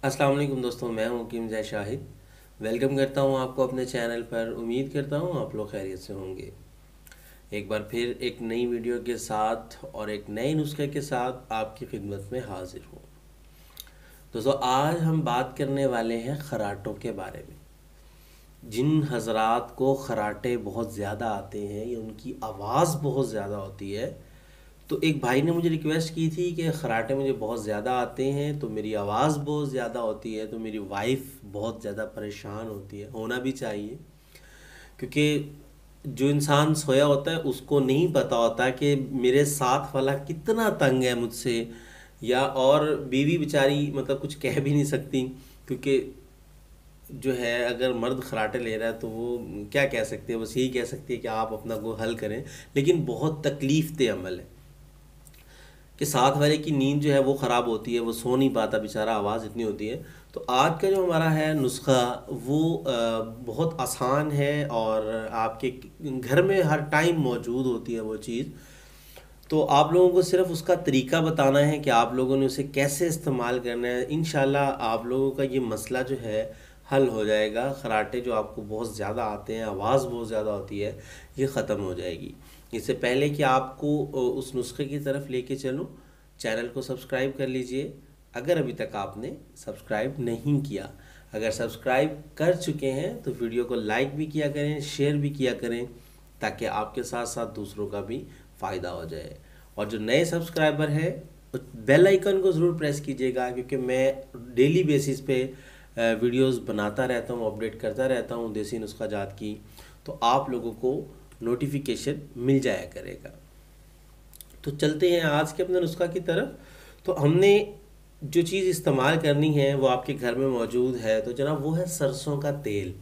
अस्सलाम वालेकुम दोस्तों, मैं हूं हकीम जय शाहिद। वेलकम करता हूं आपको अपने चैनल पर। उम्मीद करता हूं आप लोग खैरियत से होंगे। एक बार फिर एक नई वीडियो के साथ और एक नए नुस्खे के साथ आपकी खिदमत में हाजिर हूं। दोस्तों, आज हम बात करने वाले हैं खराटों के बारे में। जिन हजरात को खराटे बहुत ज़्यादा आते हैं या उनकी आवाज़ बहुत ज़्यादा होती है, तो एक भाई ने मुझे रिक्वेस्ट की थी कि खराटे मुझे बहुत ज़्यादा आते हैं, तो मेरी आवाज़ बहुत ज़्यादा होती है, तो मेरी वाइफ बहुत ज़्यादा परेशान होती है। होना भी चाहिए, क्योंकि जो इंसान सोया होता है उसको नहीं पता होता कि मेरे साथ वाला कितना तंग है मुझसे। या और बीवी बेचारी मतलब कुछ कह भी नहीं सकती, क्योंकि जो है अगर मर्द खराटे ले रहा है तो वो क्या कह सकते हैं, बस यही कह सकती है कि आप अपना को हल करें। लेकिन बहुत तकलीफ दे अमल है कि साथ वाले की नींद जो है वो ख़राब होती है, वो सो नहीं पाता बेचारा, आवाज़ इतनी होती है। तो आज का जो हमारा है नुस्खा वो बहुत आसान है और आपके घर में हर टाइम मौजूद होती है वो चीज़। तो आप लोगों को सिर्फ उसका तरीका बताना है कि आप लोगों ने उसे कैसे इस्तेमाल करना है। इंशाल्लाह आप लोगों का ये मसला जो है हल हो जाएगा। खराटे जो आपको बहुत ज़्यादा आते हैं, आवाज़ बहुत ज़्यादा होती है, ये ख़त्म हो जाएगी। इससे पहले कि आपको उस नुस्खे की तरफ लेके चलूँ, चैनल को सब्सक्राइब कर लीजिए अगर अभी तक आपने सब्सक्राइब नहीं किया। अगर सब्सक्राइब कर चुके हैं तो वीडियो को लाइक भी किया करें, शेयर भी किया करें, ताकि आपके साथ साथ दूसरों का भी फ़ायदा हो जाए। और जो नए सब्सक्राइबर है बेल आइकन को ज़रूर प्रेस कीजिएगा, क्योंकि मैं डेली बेसिस पे वीडियोस बनाता रहता हूँ, अपडेट करता रहता हूँ देसी नुस्खा जात की, तो आप लोगों को नोटिफिकेशन मिल जाया करेगा। तो चलते हैं आज के अपने नुस्खा की तरफ। तो हमने जो चीज़ इस्तेमाल करनी है वो आपके घर में मौजूद है, तो जनाब वो है सरसों का तेल।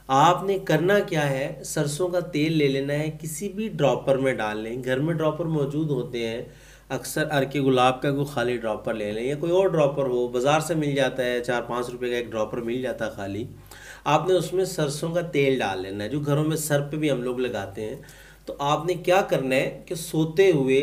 आपने करना क्या है, सरसों का तेल ले लेना है, किसी भी ड्रॉपर में डाल लें। घर में ड्रॉपर मौजूद होते हैं, अक्सर अर्के गुलाब का कोई खाली ड्रॉपर ले लें या कोई और ड्रॉपर हो, बाज़ार से मिल जाता है, 4-5 रुपए का एक ड्रॉपर मिल जाता है खाली। आपने उसमें सरसों का तेल डाल लेना है, जो घरों में सर पे भी हम लोग लगाते हैं। तो आपने क्या करना है कि सोते हुए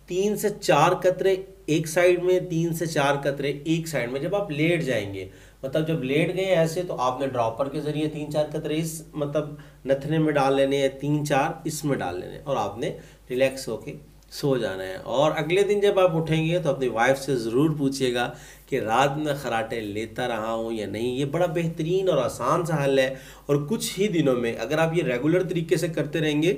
3 से 4 कतरे एक साइड में, 3 से 4 कतरे एक साइड में, जब आप लेट जाएंगे, मतलब जब लेट गए ऐसे, तो आपने ड्रॉपर के जरिए 3-4 कतरे इस मतलब नथने में डाल लेने हैं, 3-4 इसमें डाल लेने हैं, और आपने रिलैक्स होके सो जाना है। और अगले दिन जब आप उठेंगे तो अपनी वाइफ से ज़रूर पूछिएगा कि रात में खराटे लेता रहा हूँ या नहीं। ये बड़ा बेहतरीन और आसान सा हल है, और कुछ ही दिनों में अगर आप ये रेगुलर तरीके से करते रहेंगे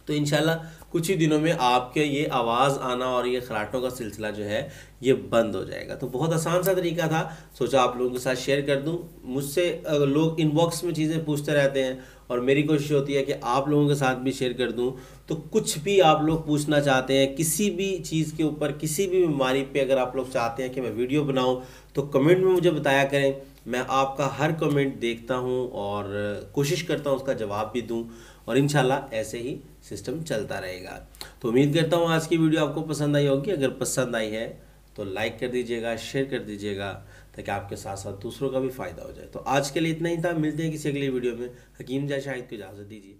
तो इंशाल्लाह कुछ ही दिनों में आपके ये आवाज़ आना और ये खराटों का सिलसिला जो है ये बंद हो जाएगा। तो बहुत आसान सा तरीका था, सोचा आप लोगों के साथ शेयर कर दूं। मुझसे लोग इनबॉक्स में चीज़ें पूछते रहते हैं और मेरी कोशिश होती है कि आप लोगों के साथ भी शेयर कर दूं। तो कुछ भी आप लोग पूछना चाहते हैं, किसी भी चीज़ के ऊपर, किसी भी बीमारी पे अगर आप लोग चाहते हैं कि मैं वीडियो बनाऊँ, तो कमेंट में मुझे बताया करें। मैं आपका हर कमेंट देखता हूं और कोशिश करता हूं उसका जवाब भी दूं, और इंशाल्लाह ऐसे ही सिस्टम चलता रहेगा। तो उम्मीद करता हूं आज की वीडियो आपको पसंद आई होगी। अगर पसंद आई है तो लाइक कर दीजिएगा, शेयर कर दीजिएगा, ताकि आपके साथ साथ दूसरों का भी फ़ायदा हो जाए। तो आज के लिए इतना ही था, मिलते हैं किसी अगली वीडियो में। हकीम जय शाहिद को इजाज़त दीजिए।